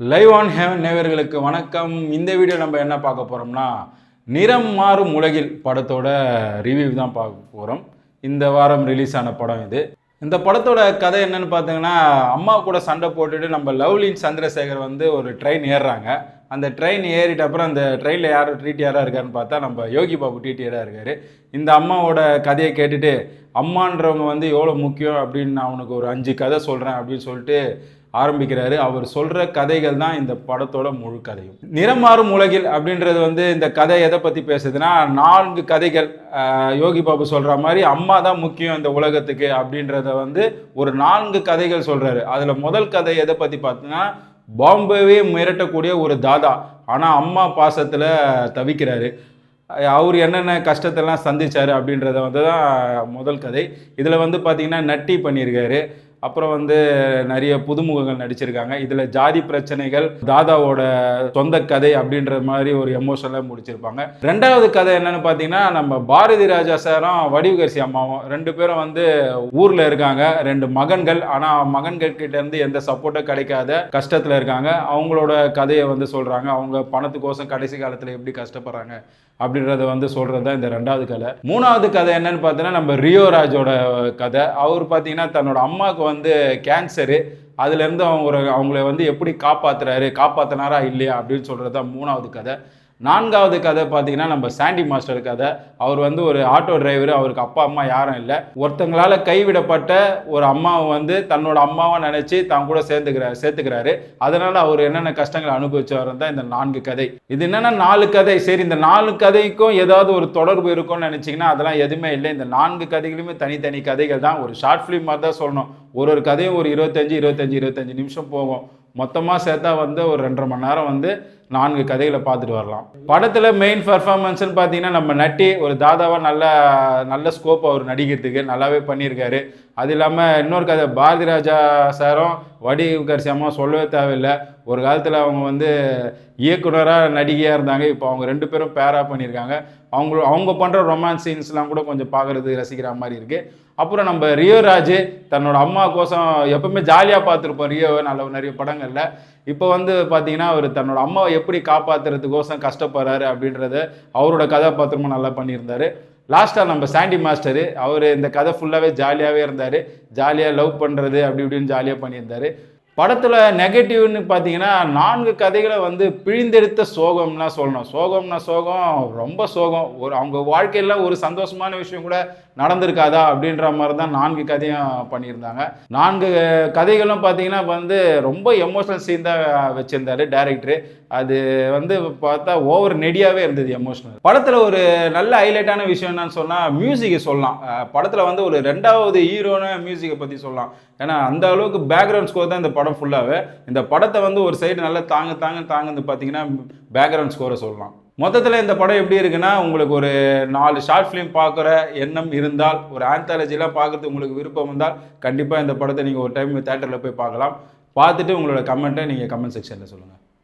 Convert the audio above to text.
Live on heaven நேயர்களுக்கு வணக்கம். இந்த வீடியோ நம்ம என்ன பார்க்க போகிறோம்னா, நிறம் மாறும் உலகில் படத்தோட ரிவ்யூ தான் பார்க்க போகிறோம். இந்த வாரம் ரிலீஸ் ஆன படம் இது. இந்த படத்தோட கதை என்னன்னு பார்த்தீங்கன்னா, அம்மா கூட சண்டை போட்டுட்டு நம்ம லவ்லின் சந்திரசேகர் வந்து ஒரு ட்ரெயின் ஏறுறாங்க. அந்த ட்ரெயின் ஏறிட்ட அப்புறம் அந்த ட்ரெயினில் யார் டிடிஆராக இருக்காருன்னு பார்த்தா நம்ம யோகி பாபு டிடிஆராக இருக்கார். இந்த அம்மாவோட கதையை கேட்டுட்டு அம்மான்றவங்க வந்து எவ்வளோ முக்கியம் அப்படின்னு நான் உனக்கு ஒரு 5 கதை சொல்கிறேன் அப்படின்னு சொல்லிட்டு ஆரம்பிக்கிறாரு. அவர் சொல்கிற கதைகள் தான் இந்த படத்தோட முழு கதையும். நிறமாறும் உலகில் அப்படின்றது வந்து இந்த கதை எதை பற்றி பேசுதுன்னா, 4 கதைகள். யோகி பாபு சொல்கிற மாதிரி அம்மா தான் முக்கியம் இந்த உலகத்துக்கு அப்படின்றத வந்து ஒரு 4 கதைகள் சொல்கிறாரு. அதில் முதல் கதை எதை பற்றி பார்த்தீங்கன்னா, பாம்பேவே மிரட்டக்கூடிய ஒரு தாதா, ஆனால் அம்மா பாசத்தில் தவிக்கிறாரு. அவர் என்னென்ன கஷ்டத்தெல்லாம் சந்திச்சார் அப்படின்றத வந்து தான் முதல் கதை. இதில் வந்து பார்த்திங்கன்னா நட்டி பண்ணியிருக்காரு. அப்புறம் வந்து நிறைய புதுமுகங்கள் நடிச்சிருக்காங்க. இதில் ஜாதி பிரச்சனைகள், தாதாவோட சொந்த கதை அப்படின்ற மாதிரி ஒரு எமோஷனலாக முடிச்சிருப்பாங்க. 2வது கதை என்னன்னு பார்த்தீங்கன்னா, நம்ம பாரதி ராஜா சாரும் வடிவுகரசி அம்மாவும் 2 பேரும் வந்து ஊரில் இருக்காங்க. 2 மகன்கள். ஆனால் மகன்கள் கிட்ட இருந்து எந்த சப்போர்ட்டும் கிடைக்காத கஷ்டத்தில் இருக்காங்க. அவங்களோட கதையை வந்து சொல்கிறாங்க. அவங்க பணத்துக்கோசம் கடைசி காலத்தில் எப்படி கஷ்டப்படுறாங்க அப்படின்றத வந்து சொல்கிறது தான் இந்த 2வது கதை. 3வது கதை என்னன்னு பார்த்தீங்கன்னா, நம்ம ரியோ ராஜோட கதை. அவர் பார்த்தீங்கன்னா தன்னோட அம்மாவுக்கு வந்து கேன்சரு. அதுலேருந்து அவங்கள வந்து எப்படி காப்பாற்றினாரா இல்லையா அப்படின்னு சொல்கிறது தான் 3வது கதை. 4வது கதை பார்த்தீங்கன்னா, நம்ம சாண்டி மாஸ்டர் கதை. அவர் வந்து ஒரு ஆட்டோ டிரைவர். அவருக்கு அப்பா அம்மா யாரும் இல்லை. ஒருத்தங்களால் கைவிடப்பட்ட ஒரு அம்மாவை வந்து தன்னோட அம்மாவை நினச்சி தான் கூட சேர்த்துக்கிறாரு. அதனால் அவர் என்னென்ன கஷ்டங்களை அனுபவிச்சவர் தான் இந்த 4 கதை. இது என்னென்னா 4 கதை. சரி, இந்த 4 கதைக்கும் ஏதாவது ஒரு தொடர்பு இருக்கும்னு நினச்சிங்கன்னா அதெல்லாம் எதுவுமே இல்லை. இந்த 4 கதைகளுமே தனித்தனி கதைகள் தான். ஒரு ஷார்ட் ஃபிலிம் மாதிரி தான் சொல்லணும். ஒரு கதையும் ஒரு 25 நிமிஷம் போகும். மொத்தமாக சேர்த்தா வந்து ஒரு 2.5 மணி நேரம் வந்து 4 கதைகளை பார்த்துட்டு வரலாம். படத்தில் மெயின் பர்ஃபார்மன்ஸ்னு பார்த்தீங்கன்னா, நம்ம நட்டி ஒரு தாதாவாக நல்ல ஸ்கோப் அவர் நடிக்கிறதுக்கு நல்லாவே பண்ணியிருக்காரு. அது இல்லாமல் இன்னொரு கதை, பாரதி ராஜா சாரும் வடிவுகரசி அம்மா சொல்லவே தேவையில்லை. ஒரு காலத்தில் அவங்க வந்து இயக்குனராக நடிகையாக இருந்தாங்க. இப்போ அவங்க 2 பேரும் பேராக பண்ணியிருக்காங்க. அவங்க பண்ணுற ரொமான்ஸ் சீன்ஸ்லாம் கூட கொஞ்சம் பார்க்குறது ரசிக்கிற மாதிரி இருக்குது. அப்புறம் நம்ம ரியோ ராஜ் தன்னோட அம்மா கோசம் எப்பவுமே ஜாலியாக பார்த்துருப்போம் ரியோவை நிறைய படங்களில். இப்போ வந்து பார்த்தீங்கன்னா, அவர் தன்னோட அம்மாவை எப்படி காப்பாற்றுறதுக்கோசம் கஷ்டப்படுறாரு அப்படின்றத அவரோட கதாபாத்திரமும் நல்லா பண்ணியிருந்தார். லாஸ்ட்டாக நம்ம சாண்டி மாஸ்டர், அவர் இந்த கதை ஃபுல்லாகவே ஜாலியாகவே இருந்தார். ஜாலியாக லவ் பண்ணுறது அப்படி இப்படின்னு ஜாலியாக பண்ணியிருந்தார். படத்தில் நெகட்டிவ்னு பார்த்தீங்கன்னா, 4 கதைகளை வந்து பிழிந்தெடுத்த சோகம்னா சொல்லணும். சோகம் ரொம்ப சோகம். அவங்க வாழ்க்கையில் ஒரு சந்தோஷமான விஷயம் கூட நடந்திருக்காதா அப்படின்ற மாதிரி தான் 4 கதையும் பண்ணியிருந்தாங்க. 4 கதைகளும் பார்த்தீங்கன்னா வந்து ரொம்ப எமோஷனல் சீன் தான் வச்சுருந்தாரு டைரக்டரு. அது வந்து பார்த்தா ஓவர் நெடியாகவே இருந்தது எமோஷனல். படத்தில் ஒரு நல்ல ஹைலைட்டான விஷயம் என்னன்னு சொன்னால், மியூசிக்கை சொல்லலாம். படத்தில் வந்து ஒரு 2வது ஹீரோன்னு மியூசிக்கை பற்றி சொல்லலாம். ஏன்னா அந்த அளவுக்கு பேக்ரவுண்ட் ஸ்கோர் தான் இந்த படம் ஃபுல்லாகவே. இந்த படத்தை வந்து ஒரு சைடு நல்லா தாங்குந்து பார்த்தீங்கன்னா பேக்ரவுண்ட் ஸ்கோரை சொல்லலாம். மொத்தத்தில் இந்த படம் எப்படி இருக்குன்னா, உங்களுக்கு ஒரு 4 ஷார்ட் ஃபிலிம் பார்க்குற எண்ணம் இருந்தால், ஒரு ஆந்தாலஜிலாம் பார்க்குறது உங்களுக்கு விருப்பம் இருந்தால், கண்டிப்பாக இந்த படத்தை நீங்கள் ஒரு டைம் தேட்டரில் போய் பார்க்கலாம். பார்த்துட்டு உங்களோட கமெண்ட்டை நீங்கள் கமெண்ட் செக்ஷனில் சொல்லுங்கள்.